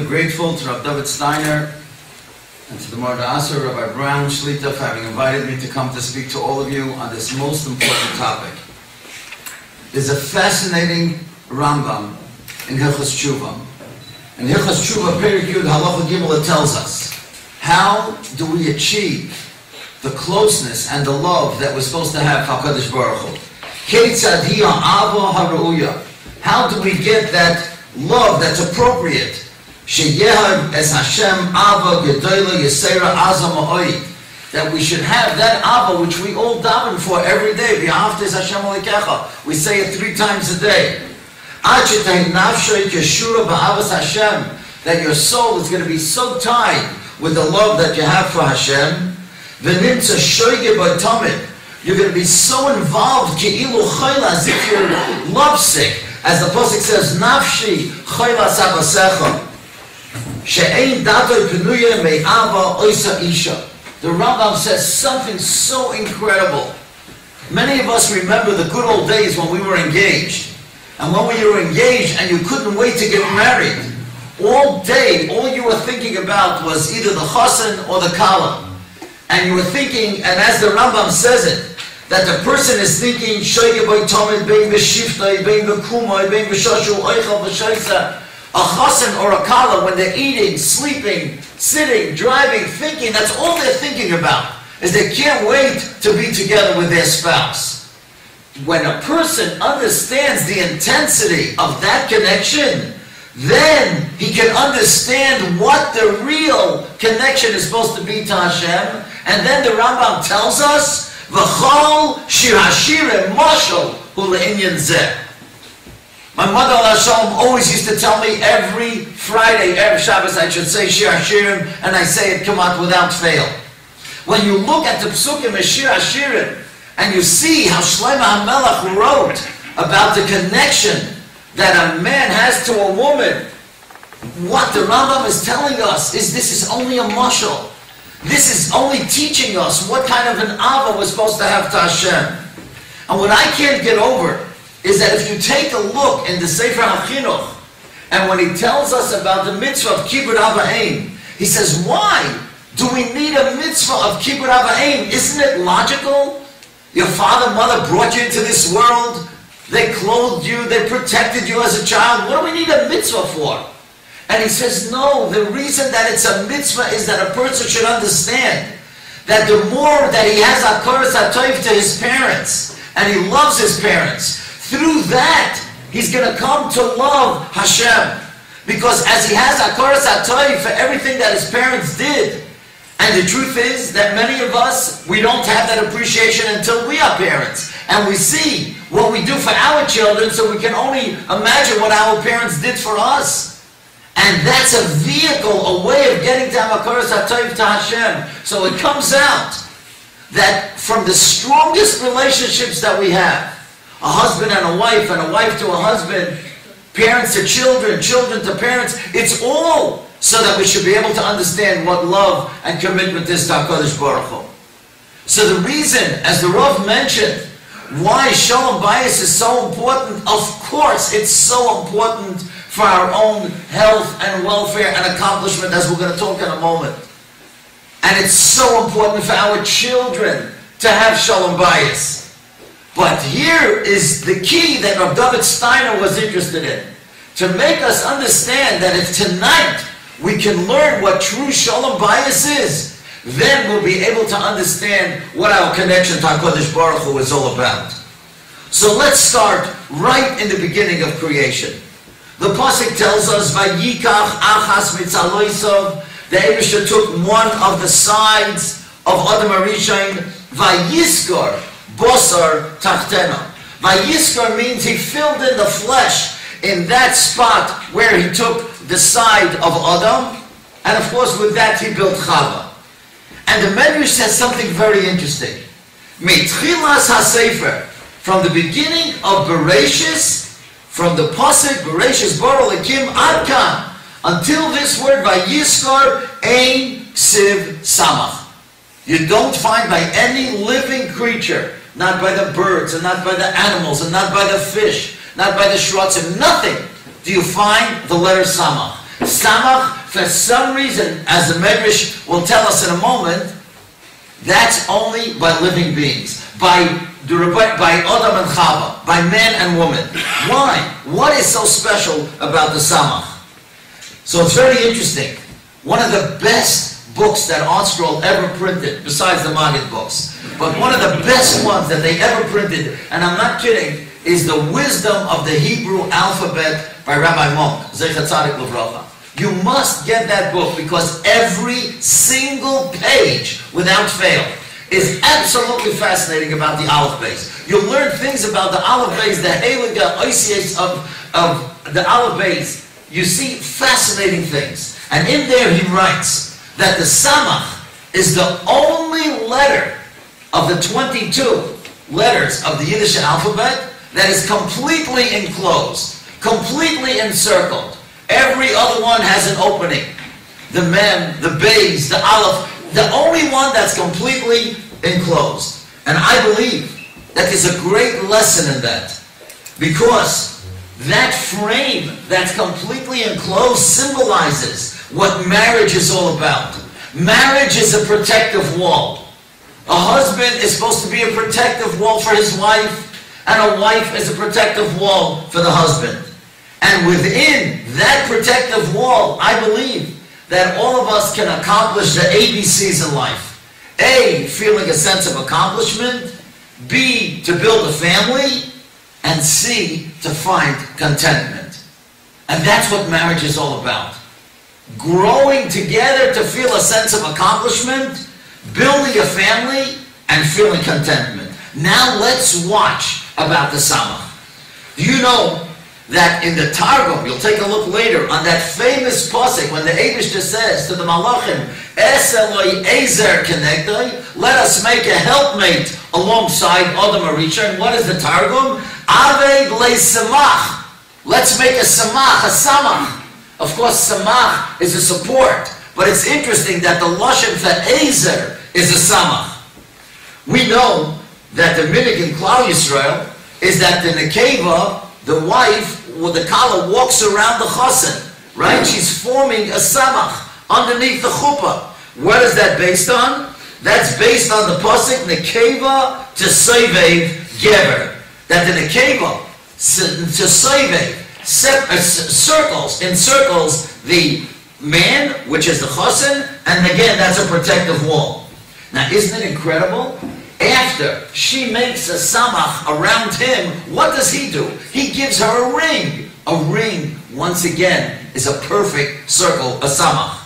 grateful to Rabbi David Steiner and to the Mordasa, Rabbi Brown Shlita, for having invited me to come to speak to all of you on this most important topic. There's a fascinating Rambam in Hilchos Tshuva. In Hilchos Tshuva, Perek Yud, Halacha Gimel, it tells us, how do we achieve the closeness and the love that we're supposed to have for HaKadosh Baruch Hu? Keitzad hi ha'ava ha'ra'uya. How do we get that love that's appropriate? Sheyehav es Hashem Ava Gedola Yesera Azam Ha'oid. That we should have that Ava which we all daven for every day. V'ahavta es Hashem Alikecha. We say it 3 times a day. Ad shetei nafshay keshura ba'avas Hashem. That your soul is going to be so tied with the love that you have for Hashem. V'nimtza shoyge b'tamid. You're going to be so involved, ke'ilu chayla, as if you're lovesick. As the Pasuk says, Nafshi chayla sabasecha. She'ein datoy penuya me'ava oisa isha. The Rambam says something so incredible. Many of us remember the good old days when we were engaged. And when we were engaged and you couldn't wait to get married, all day, all you were thinking about was either the chassan or the kala. And you were thinking, and as the Rambam says it, that the person is thinking, a chassan or a kala, when they're eating, sleeping, sitting, driving, thinking, that's all they're thinking about, is they can't wait to be together with their spouse. When a person understands the intensity of that connection, then he can understand what the real connection is supposed to be to Hashem. And then the Rambam tells us, V'chol shir hashirim mashal hu le'inyan zeh. My mother Hashem always used to tell me every Friday, every Shabbos, I should say shir hashirim, and I say it come out without fail. When you look at the psukim of shir hashirim, and you see how Shlomo HaMelech wrote about the connection that a man has to a woman, what the Rambam is telling us is this is only a mashal. This is only teaching us what kind of an ava we're supposed to have to Hashem. And what I can't get over is that if you take a look in the Sefer HaChinuch, and when he tells us about the mitzvah of Kibbud Av V'Em, he says, why do we need a mitzvah of Kibbud Av V'Em? Isn't it logical? Your father and mother brought you into this world. They clothed you. They protected you as a child. What do we need a mitzvah for? And he says, no, the reason that it's a mitzvah is that a person should understand that the more that he has hakaras hatov to his parents, and he loves his parents, through that, he's going to come to love Hashem. Because as he has hakaras hatov for everything that his parents did, and the truth is that many of us, we don't have that appreciation until we are parents. And we see what we do for our children, so we can only imagine what our parents did for us. And that's a vehicle, a way of getting to hakaras hatov to Hashem. So it comes out that from the strongest relationships that we have, a husband and a wife to a husband, parents to children, children to parents, it's all so that we should be able to understand what love and commitment is to HaKadosh Baruch Hu. So the reason, as the Rav mentioned, why Shalom Bayis is so important, of course it's so important for our own health and welfare and accomplishment, as we're going to talk in a moment. And it's so important for our children to have Shalom Bayis. But here is the key that Rabbi David Steiner was interested in. To make us understand that if tonight we can learn what true Shalom Bayis is, then we'll be able to understand what our connection to HaKadosh Baruch Hu is all about. So let's start right in the beginning of creation. The Pasuk tells us, Vayikach achas mitzaloisov, the Eibusha took one of the sides of Adam HaRishon, Vayiskor bosar tachtena. Vayiskor means he filled in the flesh in that spot where he took the side of Adam, and of course with that he built Chava. And the Medrash says something very interesting. Meitchilas HaSefer, from the beginning of Bereshis, from the Pasuk, Bereshis Bara Elokim Adkan, until this word Vayiskor Ein Siv Samach. You don't find by any living creature, not by the birds, and not by the animals, and not by the fish, not by the shrotzim, nothing do you find the letter Samach. Samach for some reason, as the Medrash will tell us in a moment, that's only by living beings, by Adam and Chava, by man and woman. Why? What is so special about the Samach? So it's very interesting. One of the best books that ArtScroll ever printed, besides the Maggid books, but one of the best ones that they ever printed, and I'm not kidding, is The Wisdom of the Hebrew Alphabet by Rabbi Monk, Zecher Tzadik Livracha. You must get that book because every single page, without fail, is absolutely fascinating about the Aleph Beis. You'll learn things about the Aleph Beis, the Heilige Oisies of the Aleph Beis. You see fascinating things. And in there he writes that the Samach is the only letter of the 22 letters of the Yiddish alphabet that is completely enclosed, completely encircled. Every other one has an opening. The Mem, the Beis, the Aleph, the only one that's completely enclosed. And I believe that there's a great lesson in that. Because that frame that's completely enclosed symbolizes what marriage is all about. Marriage is a protective wall. A husband is supposed to be a protective wall for his wife, and a wife is a protective wall for the husband. And within that protective wall, I believe that all of us can accomplish the ABCs in life. A, feeling a sense of accomplishment. B, to build a family. And C, to find contentment. And that's what marriage is all about. Growing together to feel a sense of accomplishment, building a family, and feeling contentment. Now let's watch about the Samach. Do you know that in the Targum, you'll take a look later, on that famous pasuk when the Eibishter says to the Malachim, Es Eloi Ezer Kenegdai, let us make a helpmate alongside Adam Arisha. And what is the Targum? Aved Le Samach. Let's make a Samach. Of course, Samach is a support, but it's interesting that the Lashon for Ezer is a Samach. We know that the minhag in Klal Yisrael is that the Nekeva, the wife, with the kala, walks around the chosen, right? She's forming a samach underneath the chuppah. What is that based on? That's based on the pasuk nekeva tesovev gever. That the nekeva tesovev encircles the man, which is the chosen, and again, that's a protective wall. Now, isn't it incredible? After she makes a samach around him, what does he do? He gives her a ring. A ring, once again, is a perfect circle, a samach.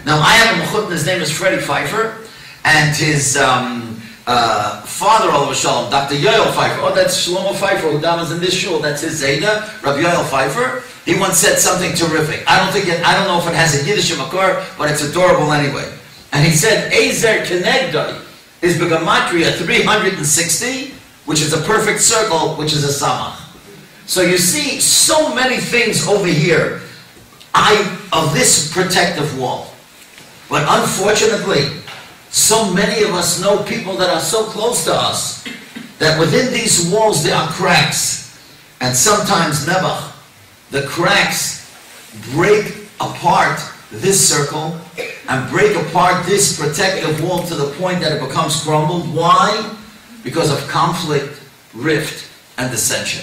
Now, I have a mechut, his name is Freddie Pfeiffer, and his father, Olav Shalom, Dr. Yoel Pfeiffer. Oh, that's Shlomo Pfeiffer, who davens in this shul. That's his Zayda, Rabbi Yoel Pfeiffer. He once said something terrific. I don't know if it has a Yiddish makor, but it's adorable anyway. And he said, Ezer Kenegdai is Begamatria 360, which is a perfect circle, which is a samach. So you see so many things over here of this protective wall. But unfortunately, so many of us know people that are so close to us that within these walls there are cracks. And sometimes, Nebuch, the cracks break apart this circle and break apart this protective wall to the point that it becomes crumbled. Why? Because of conflict, rift, and dissension.